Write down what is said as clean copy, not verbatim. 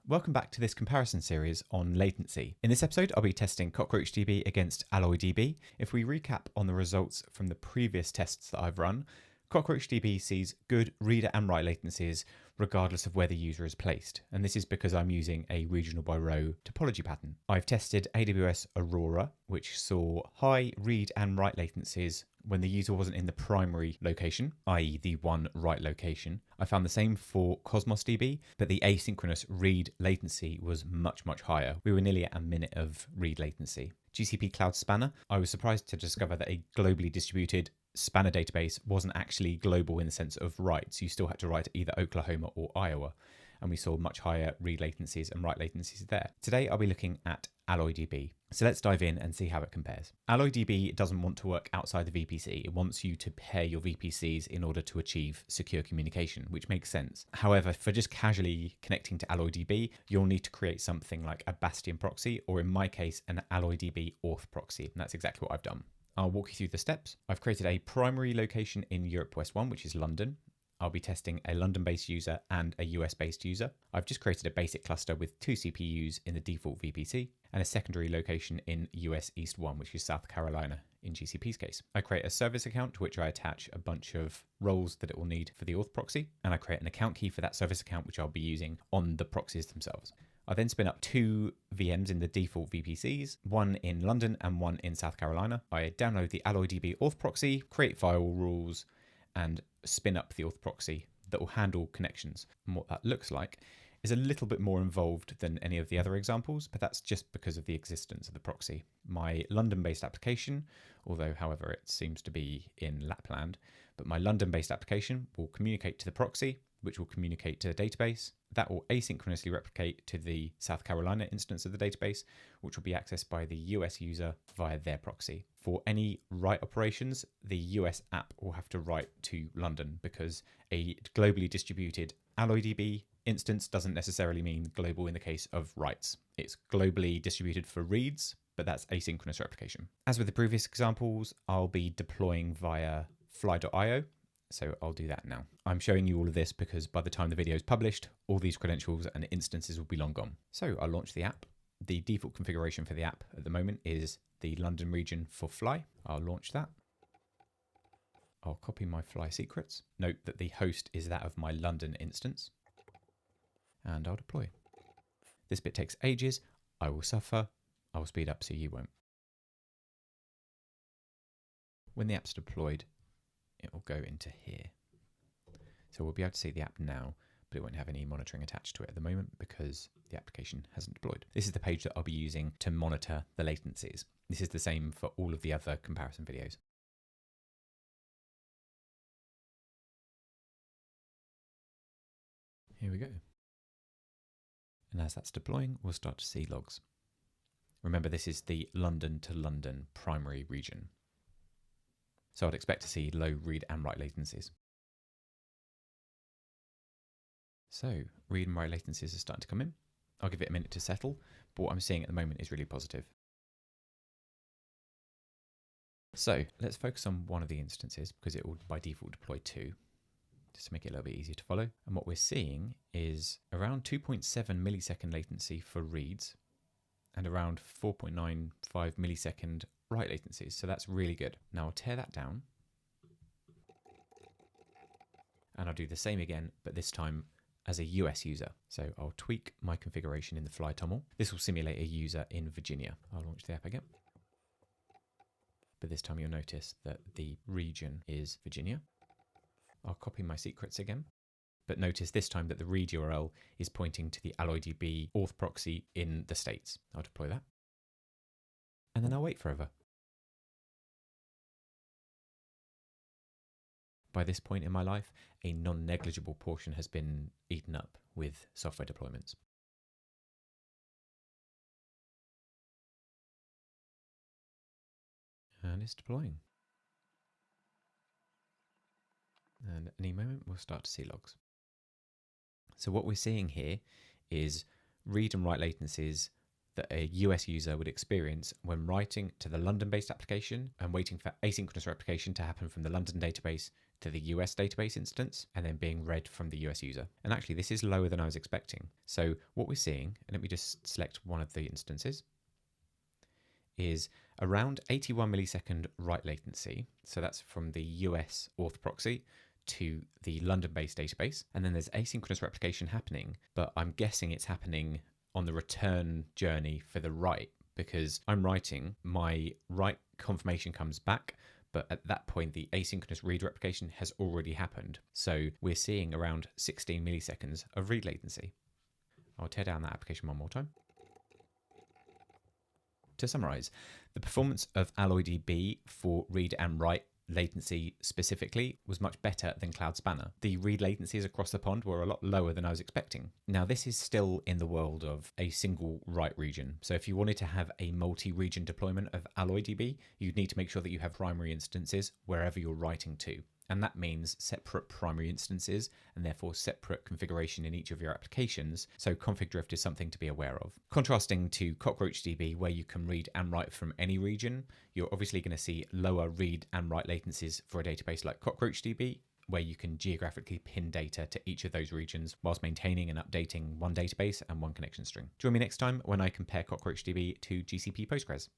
Welcome back to this comparison series on latency. In this episode, I'll be testing CockroachDB against AlloyDB. If we recap on the results from the previous tests that I've run, CockroachDB sees good read and write latencies regardless of where the user is placed. And this is because I'm using a regional by row topology pattern. I've tested AWS Aurora, which saw high read and write latencies when the user wasn't in the primary location, i.e. the one write location. I found the same for CosmosDB, but the asynchronous read latency was much higher. We were nearly at a minute of read latency. GCP Cloud Spanner, I was surprised to discover that a globally distributed Spanner database wasn't actually global in the sense of writes. You still had to write to either Oklahoma or Iowa, and we saw much higher read latencies and write latencies there. Today I'll be looking at AlloyDB. So let's dive in and see how it compares. AlloyDB doesn't want to work outside the VPC. It wants you to pair your VPCs in order to achieve secure communication, which makes sense. However, for just casually connecting to AlloyDB, you'll need to create something like a Bastion proxy, or in my case, an AlloyDB auth proxy. And that's exactly what I've done. I'll walk you through the steps. I've created a primary location in Europe West 1, which is London. I'll be testing a London-based user and a US-based user. I've just created a basic cluster with 2 CPUs in the default VPC and a secondary location in US East 1, which is South Carolina in GCP's case. I create a service account to which I attach a bunch of roles that it will need for the auth proxy, and I create an account key for that service account, which I'll be using on the proxies themselves. I then spin up 2 VMs in the default VPCs, one in London and one in South Carolina. I download the AlloyDB auth proxy, create firewall rules, and spin up the auth proxy that will handle connections. And what that looks like is a little bit more involved than any of the other examples, but that's just because of the existence of the proxy. My London-based application, although however it seems to be in Lapland, but my London-based application will communicate to the proxy, which will communicate to the database. That will asynchronously replicate to the South Carolina instance of the database, which will be accessed by the US user via their proxy. For any write operations, the US app will have to write to London, because a globally distributed AlloyDB instance doesn't necessarily mean global in the case of writes. It's globally distributed for reads, but that's asynchronous replication. As with the previous examples, I'll be deploying via fly.io. So I'll do that now. I'm showing you all of this because by the time the video is published, all these credentials and instances will be long gone. So I'll launch the app. The default configuration for the app at the moment is the London region for Fly. I'll launch that. I'll copy my Fly secrets. Note that the host is that of my London instance. And I'll deploy. This bit takes ages. I will suffer. I will speed up so you won't. When the app's deployed, it will go into here. So we'll be able to see the app now, but it won't have any monitoring attached to it at the moment because the application hasn't deployed. This is the page that I'll be using to monitor the latencies. This is the same for all of the other comparison videos. Here we go. And as that's deploying, we'll start to see logs. Remember, this is the London to London primary region. So I'd expect to see low read and write latencies. So read and write latencies are starting to come in. I'll give it a minute to settle, but what I'm seeing at the moment is really positive. So let's focus on one of the instances because it will by default deploy 2, just to make it a little bit easier to follow. And what we're seeing is around 2.7 millisecond latency for reads and around 4.95 millisecond write latencies, so that's really good. Now I'll tear that down and I'll do the same again, but this time as a US user. So I'll tweak my configuration in the Fly TOML. This will simulate a user in Virginia. I'll launch the app again. But this time you'll notice that the region is Virginia. I'll copy my secrets again, but notice this time that the read URL is pointing to the AlloyDB auth proxy in the States. I'll deploy that. And then I'll wait forever. By this point in my life, a non-negligible portion has been eaten up with software deployments. And it's deploying. And at any moment, we'll start to see logs. So what we're seeing here is read and write latencies that a US user would experience when writing to the London-based application and waiting for asynchronous replication to happen from the London database to the US database instance and then being read from the US user. And actually, this is lower than I was expecting. So what we're seeing, and let me just select one of the instances, is around 81 millisecond write latency. So that's from the US auth proxy to the London-based database. And then there's asynchronous replication happening, but I'm guessing it's happening on the return journey for the write, because I'm writing, my write confirmation comes back, but at that point the asynchronous read replication has already happened. So we're seeing around 16 milliseconds of read latency. I'll tear down that application one more time. To summarize, the performance of AlloyDB for read and write latency specifically was much better than Cloud Spanner. The read latencies across the pond were a lot lower than I was expecting. Now, this is still in the world of a single write region. So if you wanted to have a multi-region deployment of AlloyDB, you'd need to make sure that you have primary instances wherever you're writing to. And that means separate primary instances and therefore separate configuration in each of your applications. So config drift is something to be aware of. Contrasting to CockroachDB, where you can read and write from any region, you're obviously going to see lower read and write latencies for a database like CockroachDB, where you can geographically pin data to each of those regions whilst maintaining and updating one database and one connection string. Join me next time when I compare CockroachDB to GCP Postgres.